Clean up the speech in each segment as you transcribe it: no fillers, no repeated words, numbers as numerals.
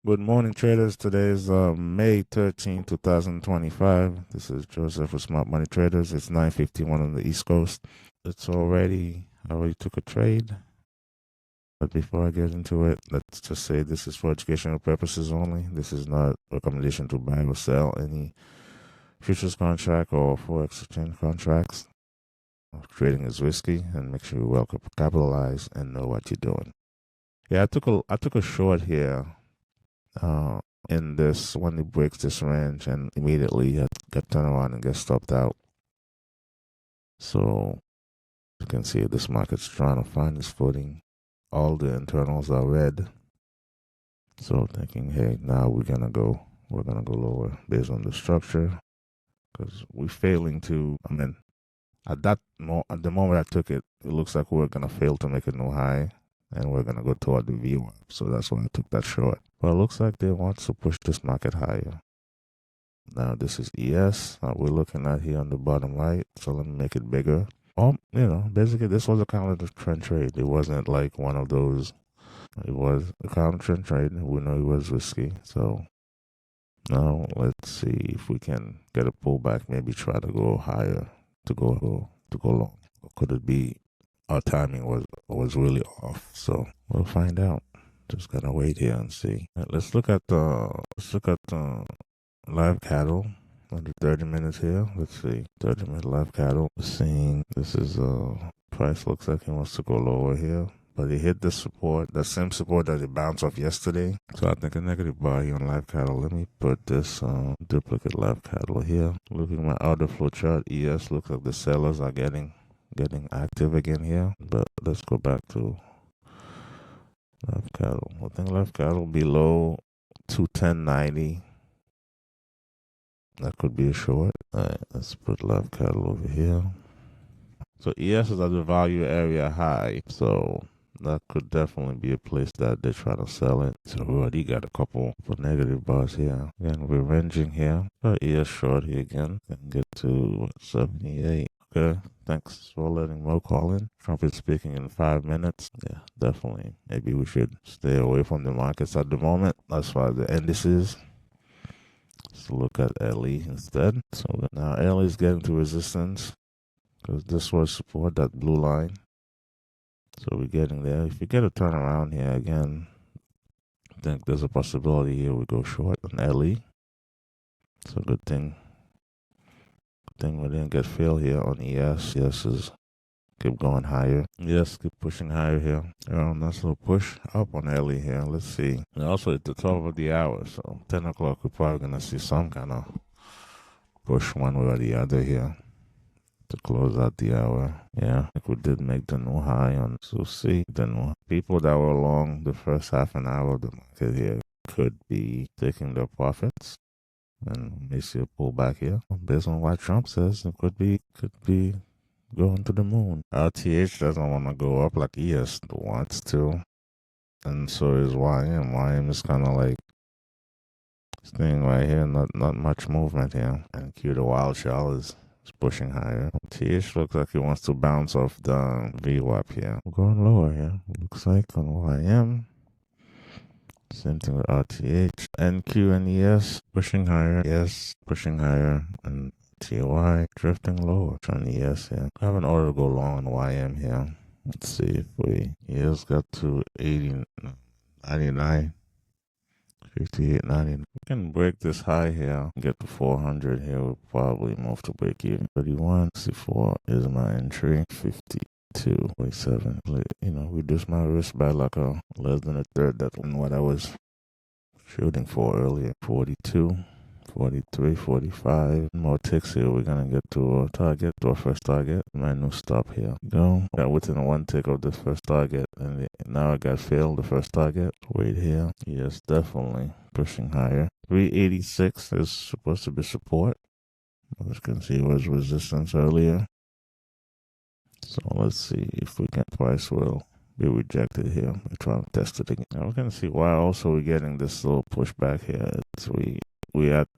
Good morning, traders. Today is May 13, 2025. This is Joseph with Smart Money Traders. It's 9:51 on the East Coast. I already took a trade. But before I get into it, let's just say this is for educational purposes only. This is not a recommendation to buy or sell any futures contract or forex exchange contracts. Trading is risky, and make sure you're well capitalized and know what you're doing. Yeah, I took a short here. In this when it breaks this range and immediately get turned around and get stopped out. So you can see this market's trying to find its footing. All the internals are red. So thinking, hey, now we're gonna go lower based on the structure because we're failing to. At the moment I took it, it looks like we're gonna fail to make a new high, and we're gonna go toward the VWAP. So that's why I took that short. But it looks like they want to push this market higher. Now this is ES we're looking at here on the bottom right. So let me make it bigger. Basically this was a counter trend trade. It wasn't like one of those. It was a counter trend trade. We know it was risky. So now let's see if we can get a pullback. Maybe try to go higher to go long. Or could it be our timing was really off? So we'll find out. Just gotta wait here and see. Let's look at live cattle on the 30 minutes here. Let's see. 30-minute live cattle. Seeing this is price looks like he wants to go lower here. But he hit the support, the same support that it bounced off yesterday. So I think a negative buy here on live cattle. Let me put this duplicate live cattle here. Looking at my order flow chart, ES looks like the sellers are getting active again here. But let's go back to live cattle. I think live cattle below 210.90. That could be a short. All right, let's put live cattle over here. So ES is at the value area high. So that could definitely be a place that they're trying to sell it. So we already got a couple of negative bars here. Again, we're ranging here. ES short here again. Can get to 78. Okay, thanks for letting Mo call in. Trump is speaking in 5 minutes. Yeah, definitely. Maybe we should stay away from the markets at the moment as far as the indices. Let's look at LE instead. So now LE is getting to resistance because this was support, that blue line. So we're getting there. If we get a turnaround here again, I think there's a possibility here we go short on LE. So good thing we didn't get filled here on ES. ES is keep going higher. Yes, keep pushing higher here. Nice little push up on LE here. Let's see. And also at the top of the hour, so 10 o'clock, we're probably gonna see some kind of push one way or the other here to close out the hour. Yeah, I think we did make the new high on. So see, the new people that were long the first half an hour of the market here could be taking their profits. And we may see a pullback here. Based on what Trump says, it could be going to the moon. RTH doesn't want to go up like ES wants to. And so is YM. YM is kind of like staying right here, not much movement here. And Q the wild shell is pushing higher. TH looks like he wants to bounce off the VWAP here. We're going lower here. Looks like on YM. Same thing with RTH. NQ and ES pushing higher. ES pushing higher. And TY drifting lower. On ES here. I have an order to go long on YM here. Let's see if ES got to 99. 58.90. We can break this high here, get to 400 here. We'll probably move to break even. 31, 64 is my entry. 52, 47. Reduce my risk by like a less than a third. That's what I was shooting for earlier. 42, 43, 45. More ticks here. We're gonna get to our target, to our first target. My new stop here. Go. Got within one tick of the first target, and now I got failed the first target. Wait here. Yes, definitely pushing higher. 386 is supposed to be support. As you can see, it was resistance earlier. So let's see if we can. Price will be rejected here. We're trying to test it again. Now we can see why also we're getting this little pushback here. We at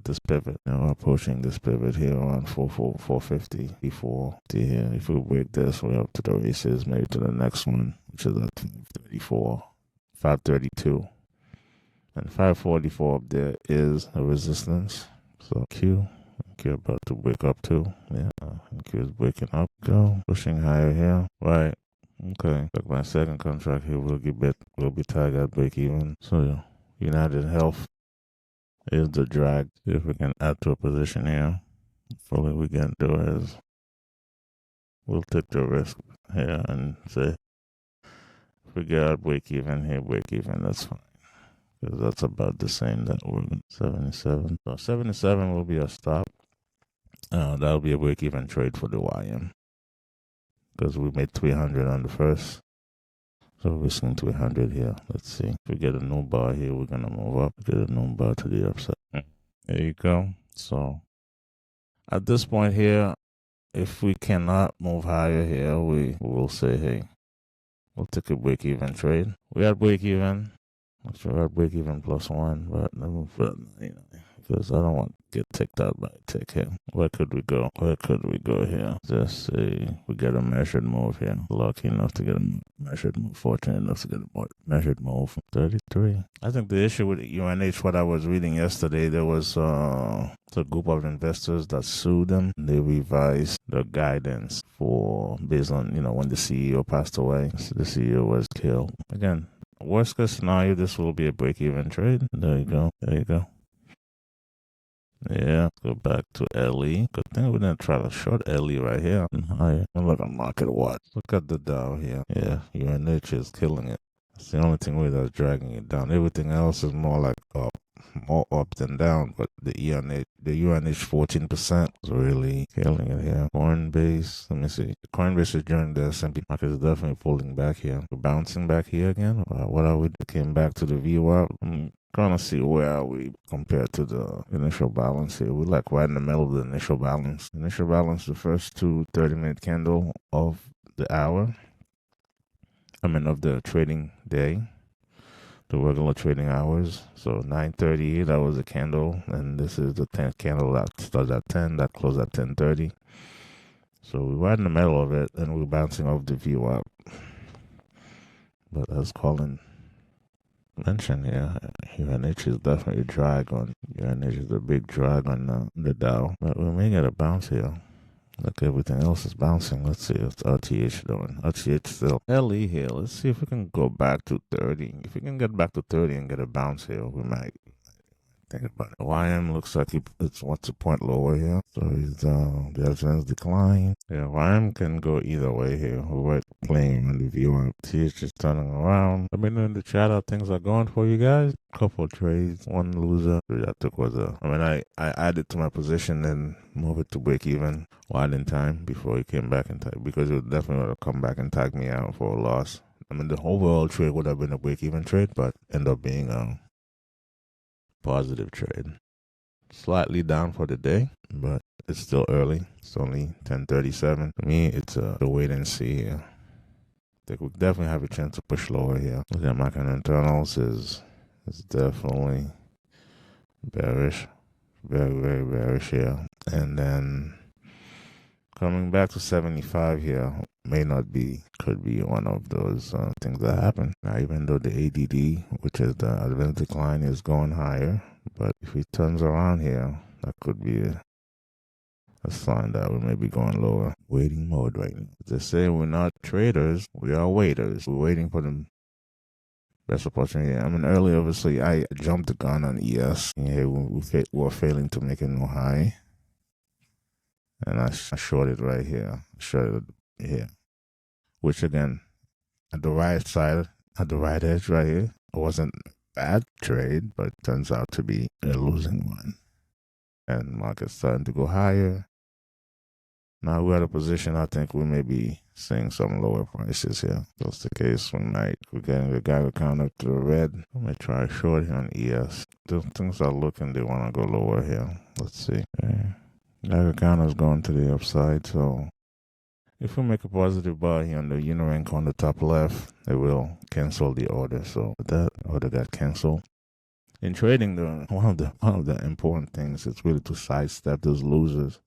this pivot. Now we're approaching this pivot here around 450 before here. If we break this, we're up to the races, maybe to the next one, which is at 532. And 544 up there is a resistance. So Q about to break up too. Yeah, Q is breaking up. Go pushing higher here. Right. Okay. Like my second contract here will be tagged at break even. So United Health is the drag. See if we can add to a position here. Probably we can do is we'll take the risk here and say if we get out break even here, break even, that's fine. Because that's about the same that we're 77. So 77 will be a stop. That'll be a break even trade for the YM. Because we made 300 on the first. So we're risking 300 here. Let's see. If we get a new bar here, we're going to move up. Get a new bar to the upside. There you go. So at this point here, if we cannot move higher here, we will say, hey, we'll take a break even trade. We had break even. We're at break even +1, but because I don't want to get ticked out by a tick here. Where could we go? Here? Just say we get a measured move here. Lucky enough to get a measured move. Fortunate enough to get a measured move. 33. I think the issue with UNH, what I was reading yesterday, there was a group of investors that sued them. They revised the guidance based on, when the CEO passed away. So the CEO was killed. Again, worst case scenario, this will be a break-even trade. There you go. Yeah, go back to LE. Good thing we didn't try to short LE right here. Higher. Look at market watch. Look at the Dow here. Yeah, UNH is killing it. It's the only thing that's dragging it down. Everything else is more like more up than down. But the UNH 14% is really killing it here. Coinbase, let me see. Coinbase is during the S&P market is definitely pulling back here. We're bouncing back here again. What are we? Came back to the VWAP. I'm trying to see where are we compared to the initial balance here. We're like right in the middle of the initial balance. Initial balance, the first two 30-minute candle of the hour. Of the trading day, the regular trading hours. So 9:30, that was a candle, and this is the 10th candle that starts at 10, that closed at 10:30. So we're right in the middle of it, and we're bouncing off the VWAP. But as Colin mentioned here, UNH is definitely a drag on. UNH is a big drag on the Dow. But we may get a bounce here. Like everything else is bouncing. Let's see what's RTH doing. RTH still. LE here. Let's see if we can go back to 30. If we can get back to 30 and get a bounce here, we might think about it. YM looks like it's a point lower here. So the advance decline. Yeah, YM can go either way here. We're playing on the view. TH is turning around. Let me know in the chat how things are going for you guys. Couple trades, one loser. I took I added to my position and moved it to break even while in time before he came back and tag, because it would definitely would have come back and tagged me out for a loss. The overall trade would have been a break even trade, but ended up being a positive trade. Slightly down for the day, but it's still early. It's only 10:37. For me, it's a wait and see here. I think we definitely have a chance to push lower here. Look at market internals is definitely bearish. Very, very bearish here. And then coming back to 75 here could be one of those things that happen. Now, even though the ADD, which is the advanced decline, is going higher, but if it turns around here, that could be a sign that we may be going lower. Waiting mode right now. They say we're not traders, we are waiters. We're waiting for the best opportunity. Earlier, obviously, I jumped the gun on ES. Yeah, we were failing to make a new high. And I shorted right here. Which again, at the right side, at the right edge right here, it wasn't a bad trade, but it turns out to be a losing one. And market's starting to go higher. Now we're at a position, I think we may be seeing some lower prices here. If that's the case, we're getting the Geiger counter to the red. We may try a short here on ES. Things are looking, they want to go lower here. Let's see. Okay. Geiger counter is going to the upside, so if we make a positive buy here on the Unirank on the top left, it will cancel the order. So that order got canceled. In trading, one of the important things is really to sidestep those losers.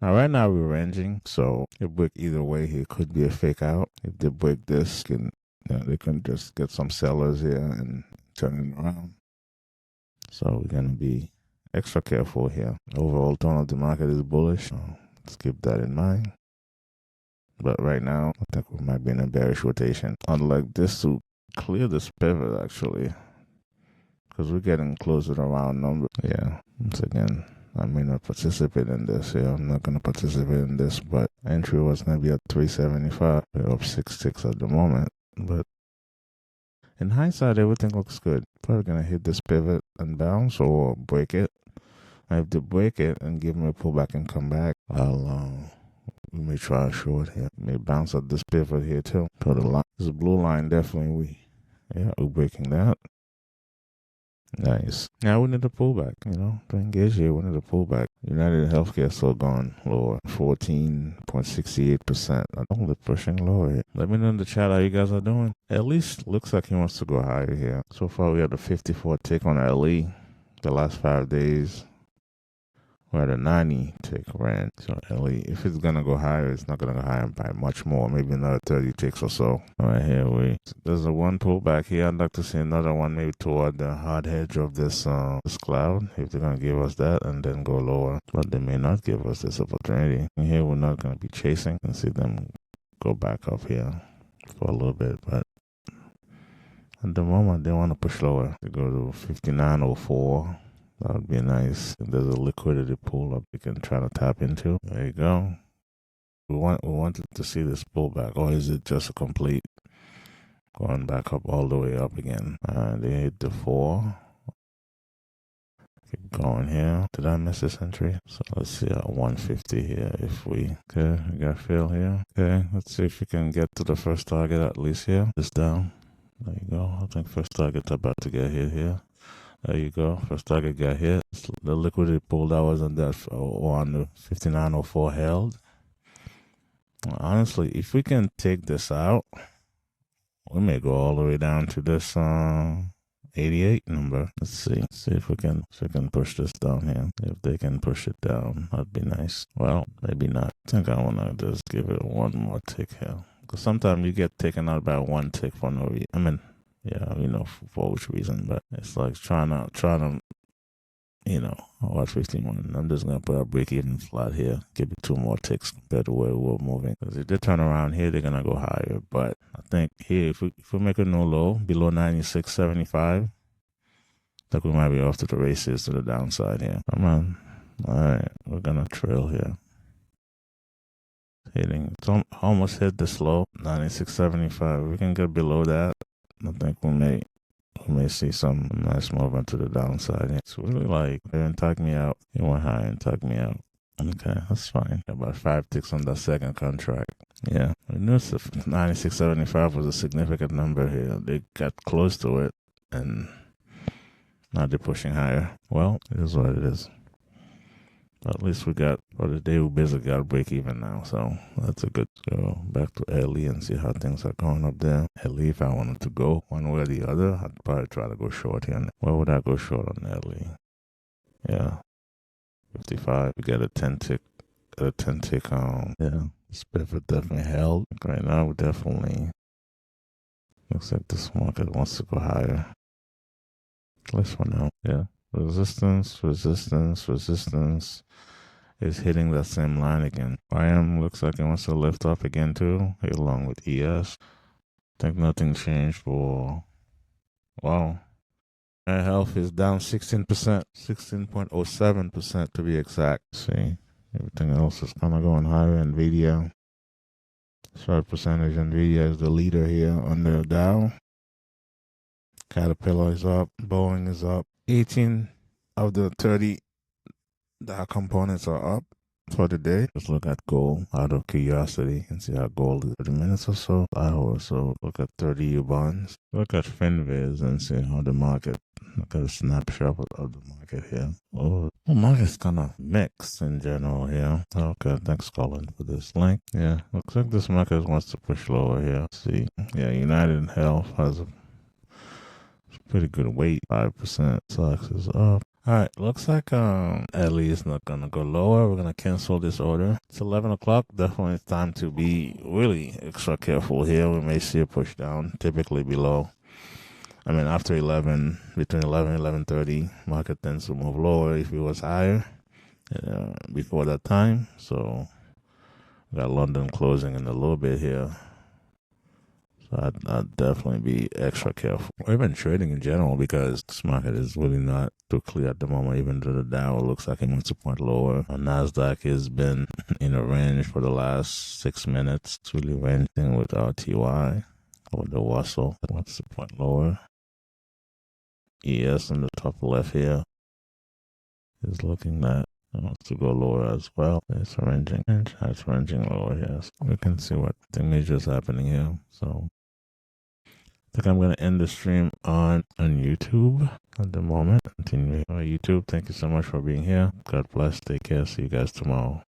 Now, right now we're ranging, so if break either way here, could be a fake out. If they break this, they can just get some sellers here and turn it around. So we're going to be extra careful here. Overall tone of the market is bullish. So let's keep that in mind. But right now, I think we might be in a bearish rotation. I'd like this to clear this pivot, actually, because we're getting close to the round number. Yeah, once again, I may not participate in this here. I'm not going to participate in this, but entry was going to be at 375. We're up 6 ticks at the moment. But in hindsight, everything looks good. Probably going to hit this pivot and bounce or break it. I have to break it and give me a pullback and come back. We may try a short here. May bounce at this pivot here too. So the line, this blue line definitely we're breaking that. Nice. Now we need a pullback, to engage here. We need a pullback. United Healthcare still gone lower, 14.68%. I'm only pushing lower here. Let me know in the chat how you guys are doing. At least looks like he wants to go higher here. So far we have a 54 tick on LE the last 5 days. We're at a 90 tick ran. So LE, if it's gonna go higher, it's not gonna go higher by much more. Maybe another 30 ticks or so. All right, here there's a one pullback here. I'd like to see another one maybe toward the hard edge of this cloud, if they're gonna give us that, and then go lower. But they may not give us this opportunity. And here we're not gonna be chasing. You can see them go back up here for a little bit, but at the moment they want to push lower. They go to 59.04. That would be nice. There's a liquidity pool up you can try to tap into. There you go. We wanted to see this pullback, or is it just a complete going back up all the way up again? They hit the 4. Keep going here. Did I miss this entry? So let's see at 150 here. We got fill here. Okay, let's see if we can get to the first target at least here. Just down. There you go. I think first target's about to get hit here. There you go. First target got hit. The liquidity pool that was on the 59.04 held. Honestly, if we can take this out, we may go all the way down to this 88 number. Let's see. See if we can push this down here. If they can push it down, that'd be nice. Well, maybe not. I think I wanna just give it one more tick here. Because sometimes you get taken out by one tick for no reason. I mean, for which reason, but it's like trying to, watch 51. I'm just going to put a break even flat here, give it 2 more ticks compared to where we're moving. Because if they turn around here, they're going to go higher. But I think here, if we make a no low below 96.75, I think we might be off to the races to the downside here. Come on. All right, we're going to trail here. It's almost hit this low, 96.75. We can get below that. I think we may see some nice movement to the downside. It's really like, and tag me out. He went high and tag me out. Okay, that's fine. About 5 ticks on that second contract. Yeah, we knew 96.75 was a significant number here. They got close to it, and now they're pushing higher. Well, it is what it is. At least for the day we basically got a break even now, so that's a good go. Back to LE and see how things are going up there. LE, if I wanted to go one way or the other, I'd probably try to go short here. Where would I go short on LE? Yeah, 55. We got a 10 tick. Yeah, this pivot definitely held. Right now, we definitely looks like this market wants to go higher. At least for now. Yeah. Resistance is hitting that same line again. IM looks like it wants to lift up again too, along with ES. I think nothing changed for, wow. Health is down 16%, 16.07% to be exact. See, everything else is kind of going higher. NVIDIA, short percentage. NVIDIA is the leader here on the Dow. Caterpillar is up, Boeing is up. 18 of the 30 components are up for the day. Just look at gold out of curiosity and see how gold is 30 minutes or so. Hours. So look at 30-year bonds. Look at FinViz and see how the market. Look at a snapshot of the market here. Oh, the market's kind of mixed in general here. Okay, thanks Colin for this link. Yeah, looks like this market wants to push lower here. Let's see, yeah, United Health has a pretty good weight, 5%. Stocks is up. All right, looks like LE is not gonna go lower. We're gonna cancel this order. It's 11 o'clock. Definitely it's time to be really extra careful here. We may see a push down, typically below I mean, after 11, between 11 and 11:30, market tends to move lower if it was higher before that time. So got London closing in a little bit here. So I'd definitely be extra careful. Or even trading in general, because this market is really not too clear at the moment. Even though the Dow looks like it wants to point lower. NASDAQ has been in a range for the last 6 minutes. It's really ranging with RTY or the Russell that wants to point lower. ES in the top left here is looking that it wants to go lower as well. It's ranging lower here. So we can see what the major is happening here. So I think I'm going to end the stream on YouTube at the moment. Continue on YouTube. Thank you so much for being here. God bless. Take care. See you guys tomorrow.